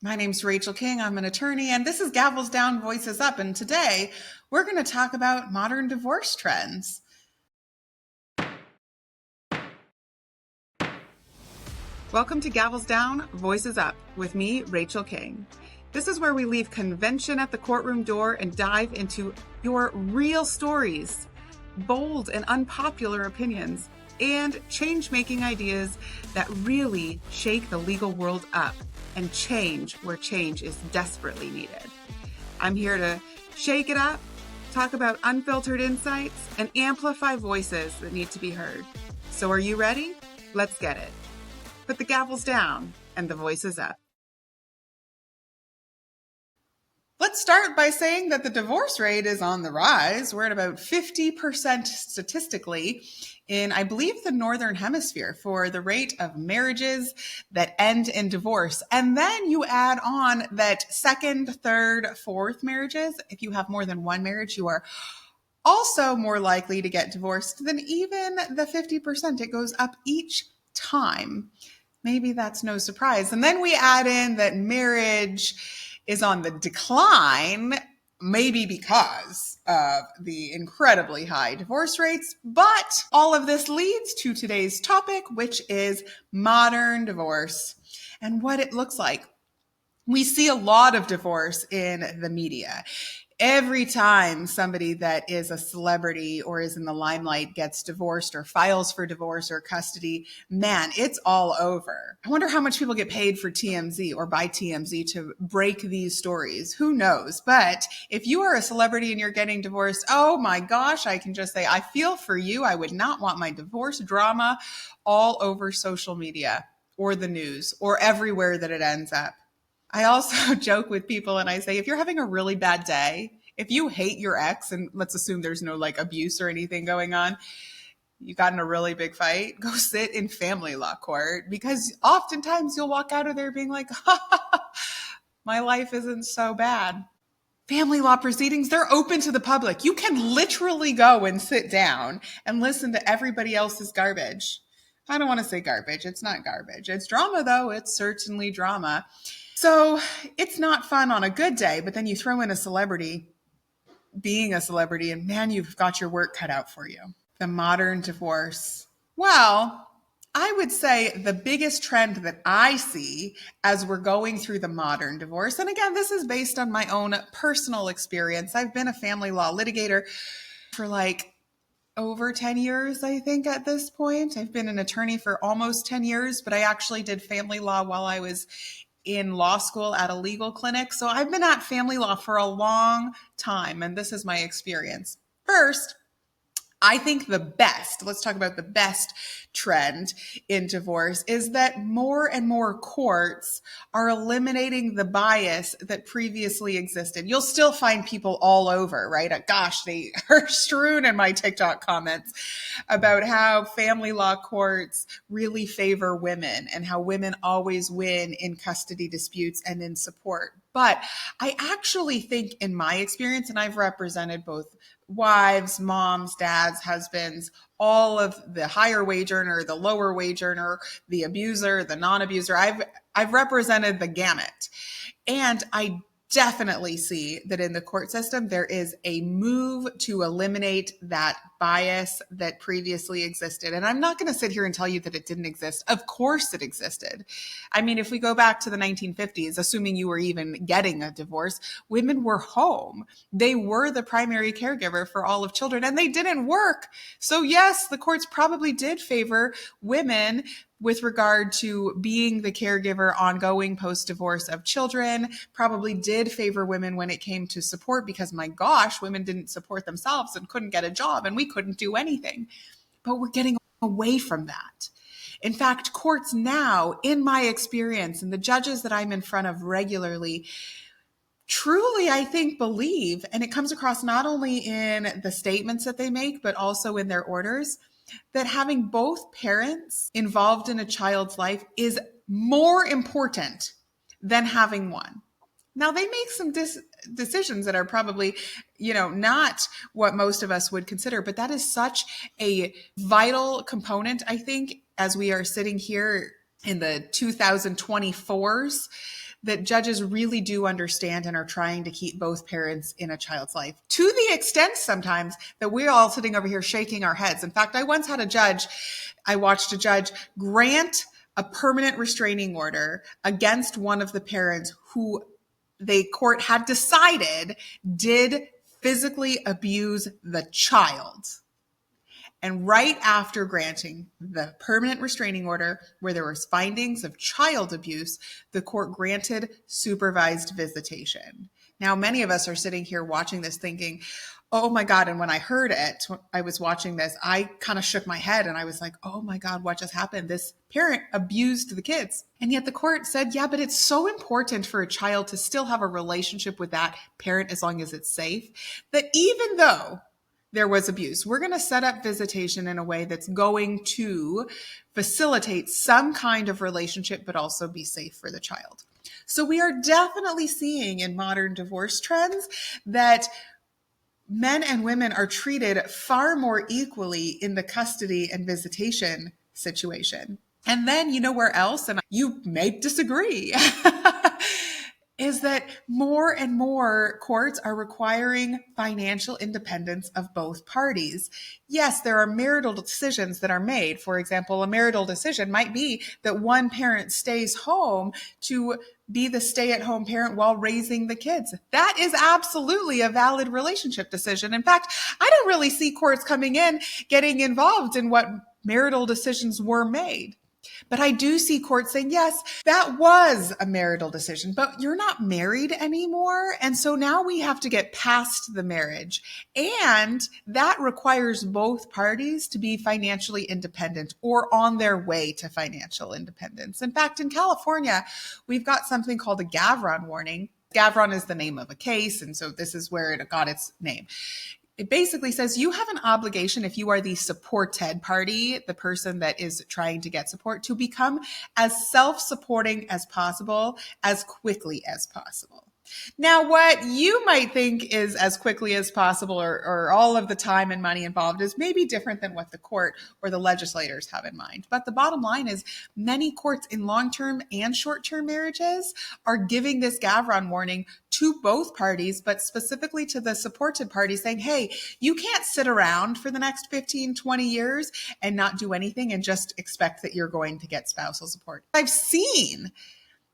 My name's Rachel King. I'm an attorney, and this is Gavels Down, Voices Up. And today we're going to talk about modern divorce trends. Welcome to Gavels Down, Voices Up with me, Rachel King. This is where we leave convention at the courtroom door and dive into your real stories, bold and unpopular opinions, and change-making ideas that really shake the legal world up and change where change is desperately needed. I'm here to shake it up, talk about unfiltered insights, and amplify voices that need to be heard. So are you ready? Let's get it. Put the gavels down and the voices up. Let's start by saying that the divorce rate is on the rise. We're at about 50% statistically in, I believe, the Northern Hemisphere for the rate of marriages that end in divorce. And then you add on that second, third, fourth marriages. If you have more than one marriage, you are also more likely to get divorced than even the 50%. It goes up each time. Maybe that's no surprise. And then we add in that marriage is on the decline, maybe because of the incredibly high divorce rates. But all of this leads to today's topic, which is modern divorce and what it looks like. We see a lot of divorce in the media. Every time somebody that is a celebrity or is in the limelight gets divorced or files for divorce or custody, man, it's all over. I wonder how much people get paid for TMZ or by TMZ to break these stories. Who knows? But if you are a celebrity and you're getting divorced, oh my gosh, I can just say, I feel for you. I would not want my divorce drama all over social media or the news or everywhere that it ends up. I also joke with people and I say, if you're having a really bad day, if you hate your ex, and let's assume there's no like abuse or anything going on, you got in a really big fight, go sit in family law court, because oftentimes you'll walk out of there being like, my life isn't so bad. Family law proceedings, they're open to the public. You can literally go and sit down and listen to everybody else's garbage. I don't want to say garbage. It's not garbage. It's drama, though. It's certainly drama. So it's not fun on a good day, but then you throw in a celebrity being a celebrity and man, you've got your work cut out for you. The modern divorce. Well, I would say the biggest trend that I see as we're going through the modern divorce, and again, this is based on my own personal experience. I've been a family law litigator for like over 10 years, I think, at this point. I've been an attorney for almost 10 years, but I actually did family law while I was in law school at a legal clinic. So I've been at family law for a long time, and this is my experience. First, I think let's talk about the best trend in divorce is that more and more courts are eliminating the bias that previously existed. You'll still find people all over, right? Gosh, they are strewn in my TikTok comments about how family law courts really favor women and how women always win in custody disputes and in support. But I actually think in my experience, and I've represented both wives, moms, dads, husbands, all of the higher wage earner, the lower wage earner, the abuser, the non-abuser. I've represented the gamut. And I definitely see that in the court system, there is a move to eliminate that bias that previously existed. And I'm not going to sit here and tell you that it didn't exist. Of course it existed. I mean, if we go back to the 1950s, assuming you were even getting a divorce, women were home. They were the primary caregiver for all of children, and they didn't work. So yes, the courts probably did favor women with regard to being the caregiver ongoing post-divorce of children, probably did favor women when it came to support because, my gosh, women didn't support themselves and couldn't get a job and we couldn't do anything. But we're getting away from that. In fact, courts now, in my experience, and the judges that I'm in front of regularly, truly, I think, believe, and it comes across not only in the statements that they make, but also in their orders, that having both parents involved in a child's life is more important than having one. Now, they make some decisions that are probably, not what most of us would consider, but that is such a vital component, I think, as we are sitting here in the 2024s, that judges really do understand and are trying to keep both parents in a child's life, to the extent sometimes that we're all sitting over here shaking our heads. In fact, I once had I watched a judge grant a permanent restraining order against one of the parents who the court had decided did physically abuse the child. And right after granting the permanent restraining order, where there was findings of child abuse, the court granted supervised visitation. Now, many of us are sitting here watching this thinking, oh my God. And when I heard it, I was watching this, I kind of shook my head and I was like, oh my God, what just happened? This parent abused the kids. And yet the court said, yeah, but it's so important for a child to still have a relationship with that parent as long as it's safe, that even though there was abuse, we're going to set up visitation in a way that's going to facilitate some kind of relationship, but also be safe for the child. So we are definitely seeing in modern divorce trends that men and women are treated far more equally in the custody and visitation situation. And then, you know where else, and you may disagree, is that more and more courts are requiring financial independence of both parties. Yes, there are marital decisions that are made. For example, a marital decision might be that one parent stays home to be the stay-at-home parent while raising the kids. That is absolutely a valid relationship decision. In fact, I don't really see courts coming in, getting involved in what marital decisions were made. But I do see courts saying, yes, that was a marital decision, but you're not married anymore. And so now we have to get past the marriage. And that requires both parties to be financially independent or on their way to financial independence. In fact, in California, we've got something called a Gavron warning. Gavron is the name of a case. And so this is where it got its name. It basically says you have an obligation, if you are the supported party, the person that is trying to get support, to become as self-supporting as possible, as quickly as possible. Now, what you might think is as quickly as possible or all of the time and money involved is maybe different than what the court or the legislators have in mind. But the bottom line is many courts in long-term and short-term marriages are giving this Gavron warning to both parties, but specifically to the supported party, saying, hey, you can't sit around for the next 15, 20 years and not do anything and just expect that you're going to get spousal support. I've seen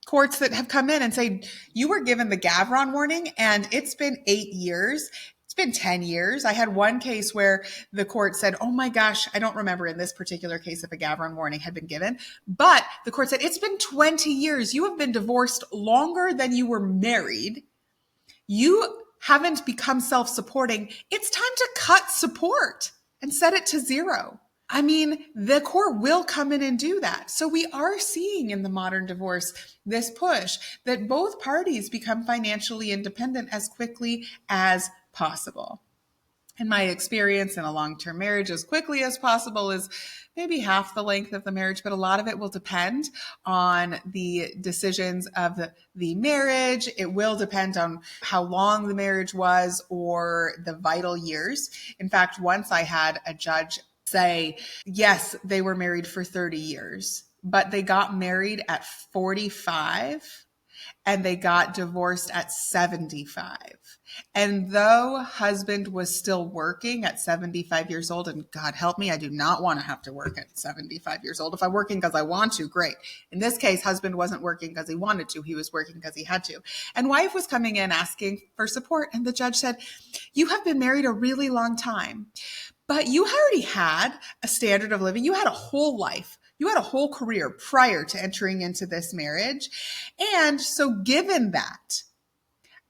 courts that have come in and say, you were given the Gavron warning and it's been 8 years. It's been 10 years. I had one case where the court said, oh my gosh, I don't remember in this particular case if a Gavron warning had been given, but the court said, it's been 20 years. You have been divorced longer than you were married. You haven't become self-supporting. It's time to cut support and set it to zero. I mean, the court will come in and do that. So we are seeing in the modern divorce this push that both parties become financially independent as quickly as possible. In my experience in a long-term marriage, as quickly as possible is maybe half the length of the marriage, but a lot of it will depend on the decisions of the marriage. It will depend on how long the marriage was or the vital years. In fact, once I had a judge say, yes, they were married for 30 years, but they got married at 45 and they got divorced at 75. And though husband was still working at 75 years old, and God help me, I do not want to have to work at 75 years old. If I'm working because I want to, great. In this case, husband wasn't working because he wanted to. He was working because he had to. And wife was coming in asking for support. And the judge said, you have been married a really long time, but you already had a standard of living. You had a whole life. You had a whole career prior to entering into this marriage. And so given that,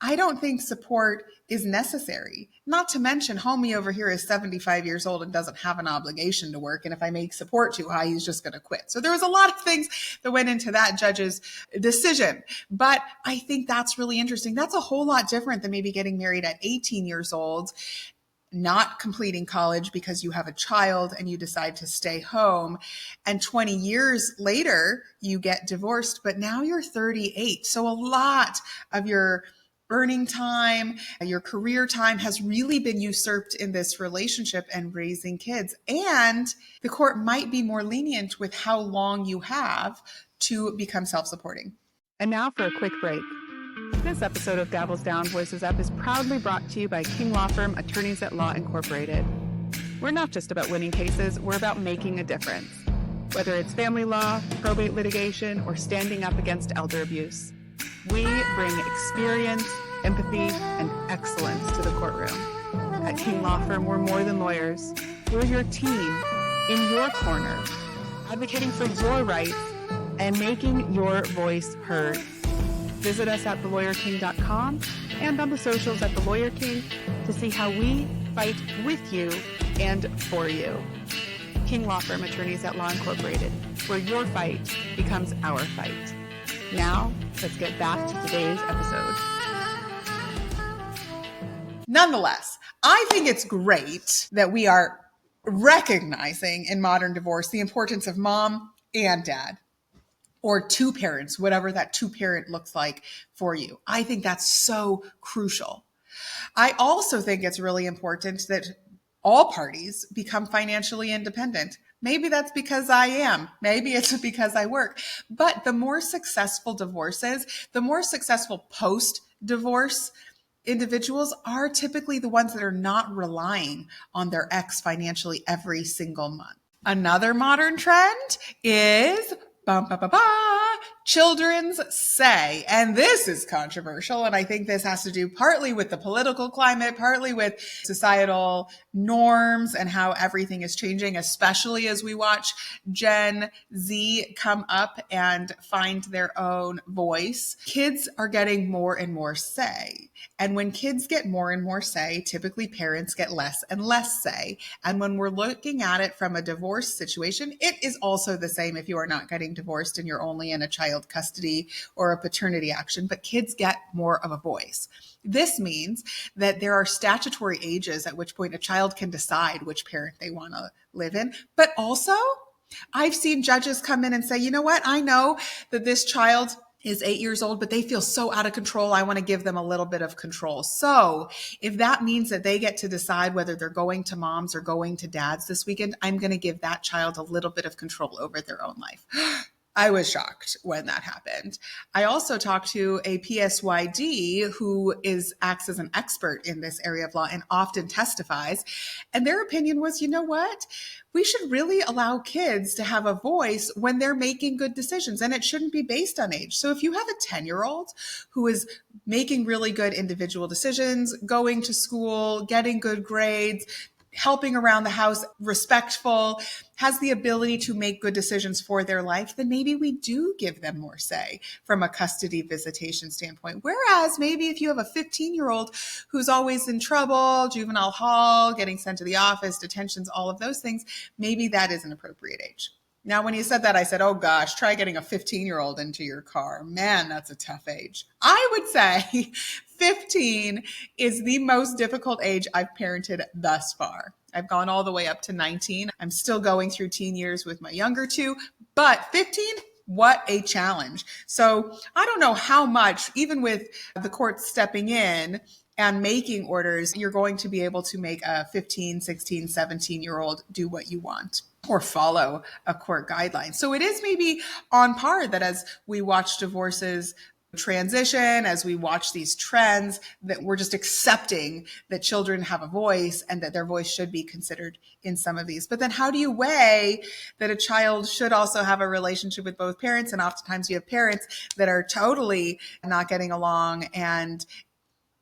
I don't think support is necessary. Not to mention, homie over here is 75 years old and doesn't have an obligation to work. And if I make support too high, he's just going to quit. So there was a lot of things that went into that judge's decision. But I think that's really interesting. That's a whole lot different than maybe getting married at 18 years old, not completing college because you have a child and you decide to stay home. And 20 years later, you get divorced, but now you're 38. So a lot of your earning time, your career time has really been usurped in this relationship and raising kids. And the court might be more lenient with how long you have to become self-supporting. And now for a quick break. This episode of Gavels Down, Voices Up is proudly brought to you by King Law Firm Attorneys at Law Incorporated. We're not just about winning cases, we're about making a difference. Whether it's family law, probate litigation, or standing up against elder abuse, we bring experience, empathy, and excellence to the courtroom. At King Law Firm, we're more than lawyers. We're your team, in your corner, advocating for your rights and making your voice heard. Visit us at thelawyerking.com and on the socials at The Lawyer King to see how we fight with you and for you. King Law Firm Attorneys at Law Incorporated, where your fight becomes our fight. Now, let's get back to today's episode. Nonetheless, I think it's great that we are recognizing in modern divorce the importance of mom and dad, or two parents, whatever that two-parent looks like for you. I think that's so crucial. I also think it's really important that all parties become financially independent. Maybe that's because I am. Maybe it's because I work. But the more successful divorces, the more successful post-divorce individuals are typically the ones that are not relying on their ex financially every single month. Another modern trend is children's say. And this is controversial. And I think this has to do partly with the political climate, partly with societal norms and how everything is changing, especially as we watch Gen Z come up and find their own voice. Kids are getting more and more say. And when kids get more and more say, typically parents get less and less say. And when we're looking at it from a divorce situation, it is also the same if you are not getting divorced and you're only in a child custody or a paternity action, but kids get more of a voice. This means that there are statutory ages at which point a child can decide which parent they want to live in, but also I've seen judges come in and say, you know what, I know that this child is 8 years old, but they feel so out of control. I want to give them a little bit of control. So if that means that they get to decide whether they're going to mom's or going to dad's this weekend, I'm going to give that child a little bit of control over their own life. I was shocked when that happened. I also talked to a PSYD who acts as an expert in this area of law and often testifies. And their opinion was, you know what? We should really allow kids to have a voice when they're making good decisions, and it shouldn't be based on age. So if you have a 10-year-old who is making really good individual decisions, going to school, getting good grades, helping around the house, respectful, has the ability to make good decisions for their life, then maybe we do give them more say from a custody visitation standpoint. Whereas maybe if you have a 15-year-old who's always in trouble, juvenile hall, getting sent to the office, detentions, all of those things, maybe that is an appropriate age. Now, when you said that, I said, oh gosh, try getting a 15-year-old into your car. Man, that's a tough age. I would say 15 is the most difficult age I've parented thus far. I've gone all the way up to 19. I'm still going through teen years with my younger two, but 15, what a challenge. So I don't know how much, even with the court stepping in and making orders, you're going to be able to make a 15, 16, 17-year-old do what you want or follow a court guideline. So it is maybe on par that as we watch divorces transition, as we watch these trends, that we're just accepting that children have a voice and that their voice should be considered in some of these. But then how do you weigh that a child should also have a relationship with both parents? And oftentimes you have parents that are totally not getting along and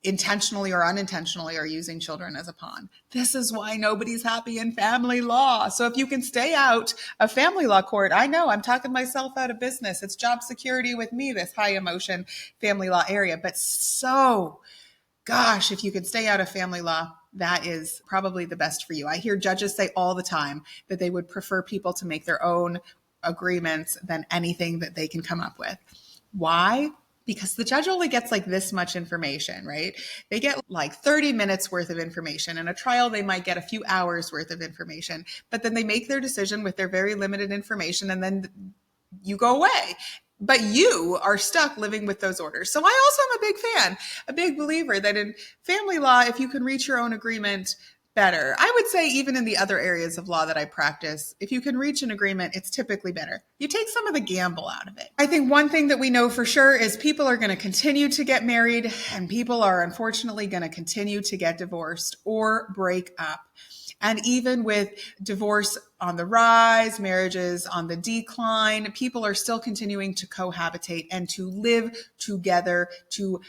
intentionally or unintentionally are using children as a pawn. This is why nobody's happy in family law. So if you can stay out of family law court, I know I'm talking myself out of business. It's job security with me, this high emotion family law area. But so, gosh, if you can stay out of family law, that is probably the best for you. I hear judges say all the time that they would prefer people to make their own agreements than anything that they can come up with. Why? Because the judge only gets like this much information, right? They get like 30 minutes worth of information. In a trial, they might get a few hours worth of information, but then they make their decision with their very limited information and then you go away. But you are stuck living with those orders. So I also am a big fan, a big believer that in family law, if you can reach your own agreement, better. I would say even in the other areas of law that I practice, if you can reach an agreement, it's typically better. You take some of the gamble out of it. I think one thing that we know for sure is people are going to continue to get married and people are unfortunately going to continue to get divorced or break up. And even with divorce on the rise, marriages on the decline, people are still continuing to cohabitate and to live together, to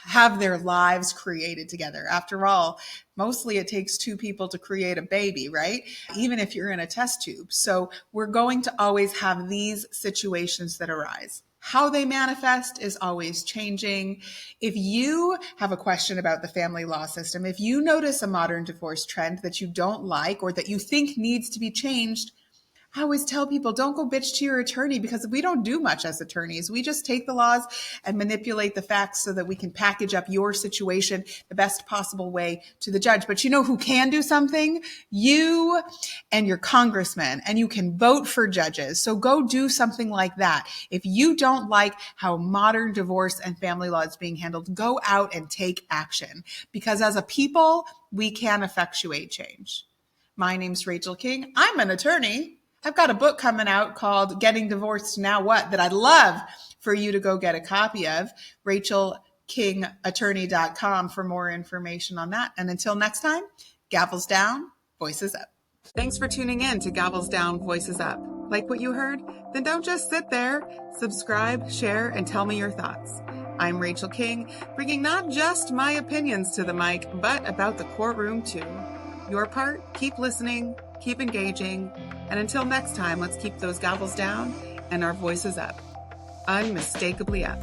have their lives created together. After all, mostly it takes two people to create a baby, right? Even if you're in a test tube. So we're going to always have these situations that arise. How they manifest is always changing. If you have a question about the family law system, if you notice a modern divorce trend that you don't like or that you think needs to be changed, I always tell people, don't go bitch to your attorney, because we don't do much as attorneys. We just take the laws and manipulate the facts so that we can package up your situation the best possible way to the judge. But you know who can do something? You and your congressman, and you can vote for judges. So go do something like that. If you don't like how modern divorce and family law is being handled, go out and take action, because as a people, we can effectuate change. My name's Rachel King. I'm an attorney. I've got a book coming out called Getting Divorced Now What that I'd love for you to go get a copy of. RachelKingAttorney.com for more information on that. And until next time, gavels down, voices up. Thanks for tuning in to Gavels Down, Voices Up. Like what you heard? Then don't just sit there. Subscribe, share, and tell me your thoughts. I'm Rachel King, bringing not just my opinions to the mic, but about the courtroom too. Your part, keep listening, keep engaging, and until next time, let's keep those gavels down and our voices up. Unmistakably up.